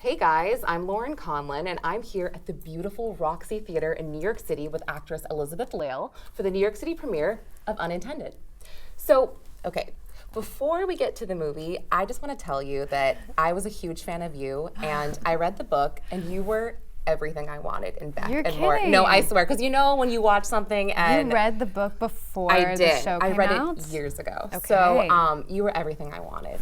Hey guys, I'm Lauren Conlon, and I'm here at the beautiful Roxy Theater in New York City with actress Elizabeth Lail for the New York City premiere of Unintended. So, okay, before we get to the movie, I just want to tell you that I was a huge fan of you, and I read the book, and you were everything I wanted and back You're and more. kidding. No, I swear, because you know when you watch something and You read the book before I did. the show came I read out? it years ago. Okay. So you were everything I wanted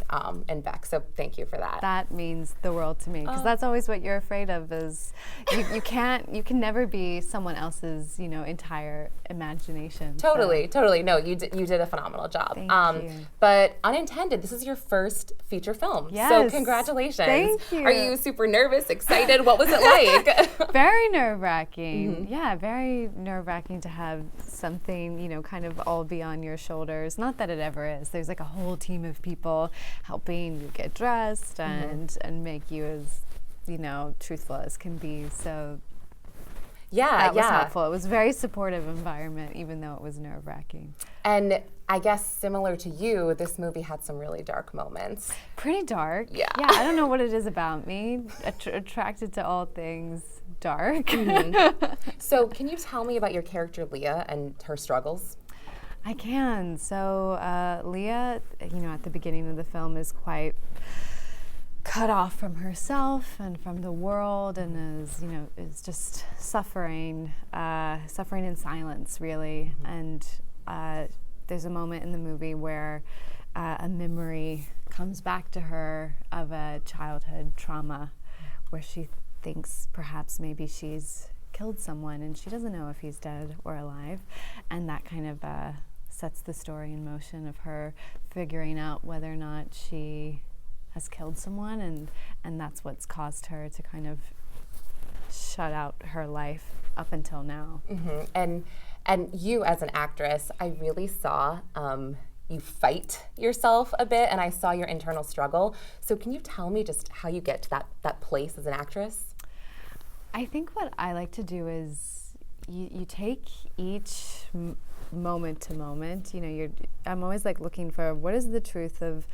and Beck. So thank you for that. That means the world to me, because that's always what you're afraid of. Is you can never be someone else's entire imagination. Totally. No, you did a phenomenal job. Thank you. But Unintended, this is your first feature film. Yes. So congratulations. Thank you. Are you super nervous, excited? What was it like? Very nerve-wracking. Mm-hmm. Yeah, very nerve-wracking to have something, kind of all be on your shoulders. Not that it ever is. There's like a whole team of people helping you get dressed and make you as, truthful as can be. So that was helpful. It was a very supportive environment, even though it was nerve-wracking. And I guess similar to you, this movie had some really dark moments. Pretty dark. Yeah. Yeah, I don't know what it is about me. Attracted to all things dark. Mm-hmm. So can you tell me about your character Leah and her struggles? I can. So Leah, at the beginning of the film is quite cut off from herself and from the world, and is just suffering in silence, really. And there's a moment in the movie where a memory comes back to her of a childhood trauma where she thinks perhaps maybe she's killed someone and she doesn't know if he's dead or alive, and that kind of sets the story in motion of her figuring out whether or not she has killed someone, and that's what's caused her to kind of shut out her life up until now. Mm-hmm. And you as an actress, I really saw you fight yourself a bit, and I saw your internal struggle. So can you tell me just how you get to that place as an actress? I think what I like to do is you take each moment to moment. I'm always like looking for what is the truth of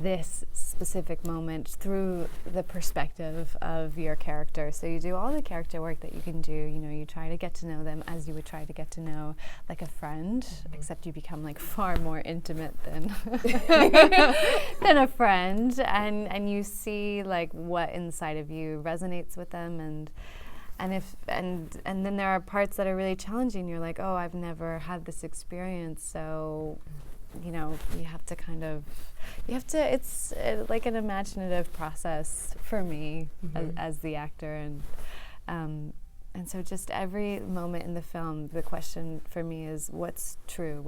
this specific moment through the perspective of your character. So you do all the character work that you can do. You try to get to know them as you would try to get to know like a friend, except you become like far more intimate than than a friend, and you see like what inside of you resonates with them, and then there are parts that are really challenging. You're like, oh, I've never had this experience, so it's like an imaginative process for me as the actor, and so just every moment in the film, the question for me is what's true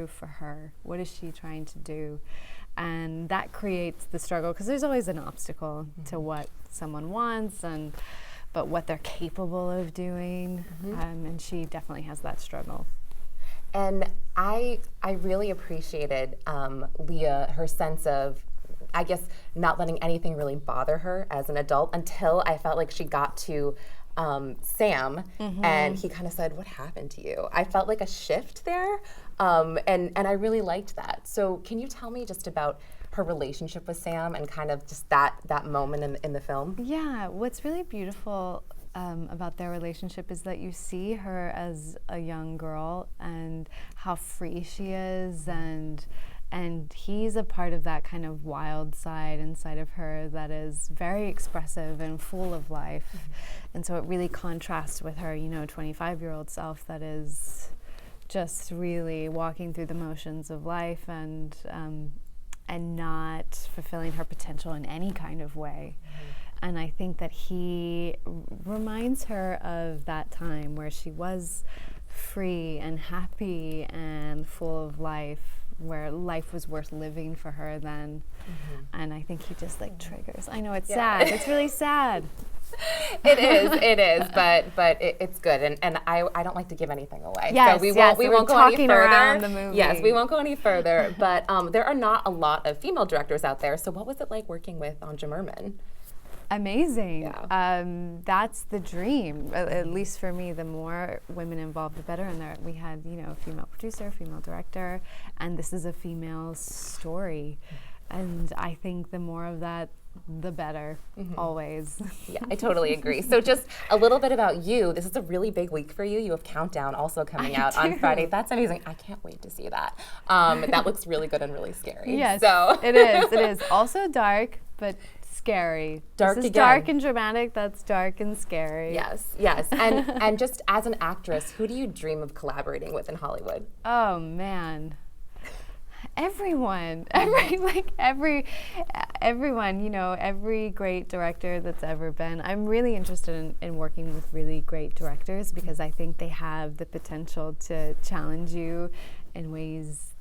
for her, what is she trying to do, and that creates the struggle, because there's always an obstacle to what someone wants but what they're capable of doing, and she definitely has that struggle. And I really appreciated Leah, her sense of, I guess, not letting anything really bother her as an adult until I felt like she got to Sam, and he kind of said, "What happened to you?" I felt like a shift there, and I really liked that. So can you tell me just about her relationship with Sam and kind of just that moment in the film? Yeah, what's really beautiful about their relationship is that you see her as a young girl and how free she is, and he's a part of that kind of wild side inside of her that is very expressive and full of life. And so it really contrasts with her 25-year-old self that is just really walking through the motions of life and not fulfilling her potential in any kind of way. And I think that he reminds her of that time where she was free and happy and full of life, where life was worth living for her then. And I think he just like triggers. I know it's sad. It's really sad. It is, but it's good, and I don't like to give anything away. Yes, so we won't go any further. Around the movie. Yes, we won't go any further. But there are not a lot of female directors out there. So what was it like working with Anja Merman? Amazing. Yeah. That's the dream. At least for me, the more women involved, the better. And we had, a female producer, female director, and this is a female story. And I think the more of that the better, always. Yeah, I totally agree. So just a little bit about you. This is a really big week for you. You have Countdown also coming out on Friday. That's amazing. I can't wait to see that. That looks really good and really scary. Yes, so. It is. Also dark, but scary. Dark this is again. dark and dramatic. That's dark and scary. Yes. And just as an actress, who do you dream of collaborating with in Hollywood? Oh man. Everyone, everyone, you know, every great director that's ever been. I'm really interested in working with really great directors because I think they have the potential to challenge you in ways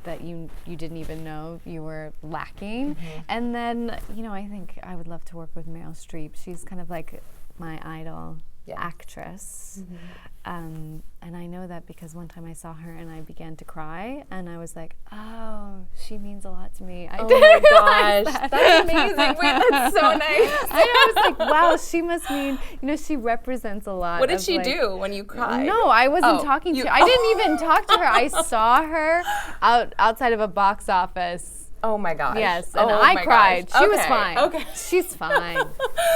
that you didn't even know you were lacking. And then, you know, I think I would love to work with Meryl Streep. She's kind of like my idol actress. And I know that because one time I saw her and I began to cry and I was like, oh, she means a lot to me. Oh my gosh, that's amazing. Wait, that's so nice. I was like, wow, she must mean, you know, she represents a lot. What did she do when you cried? No, I wasn't talking to her. I didn't even talk to her. I saw her outside of a box office. Oh my gosh. Yes, and I cried. Gosh. She was fine. Okay. She's fine.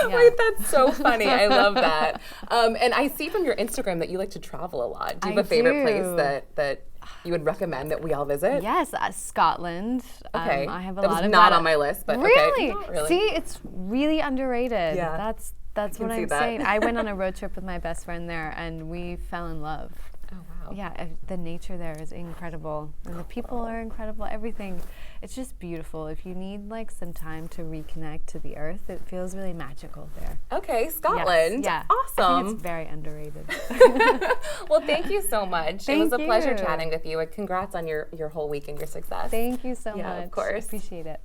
Yeah. Wait, that's so funny. I love that. And I see from your Instagram that you like to travel a lot. Do you have a favorite place that you would recommend that we all visit? Yes, Scotland. Okay. I have a that lot was of not that. on my list, but really? okay. Really? See, it's really underrated. Yeah. That's what I'm saying. I went on a road trip with my best friend there, and we fell in love. Oh wow. Yeah, the nature there is incredible, and the people are incredible. Everything, it's just beautiful. If you need like some time to reconnect to the earth, it feels really magical there. Okay, Scotland. Yes, yeah, Awesome. I think it's very underrated. Well, thank you so much. Thank it was a pleasure you. chatting with you, and congrats on your whole week and your success. Thank you so much. Yeah, of course. Appreciate it.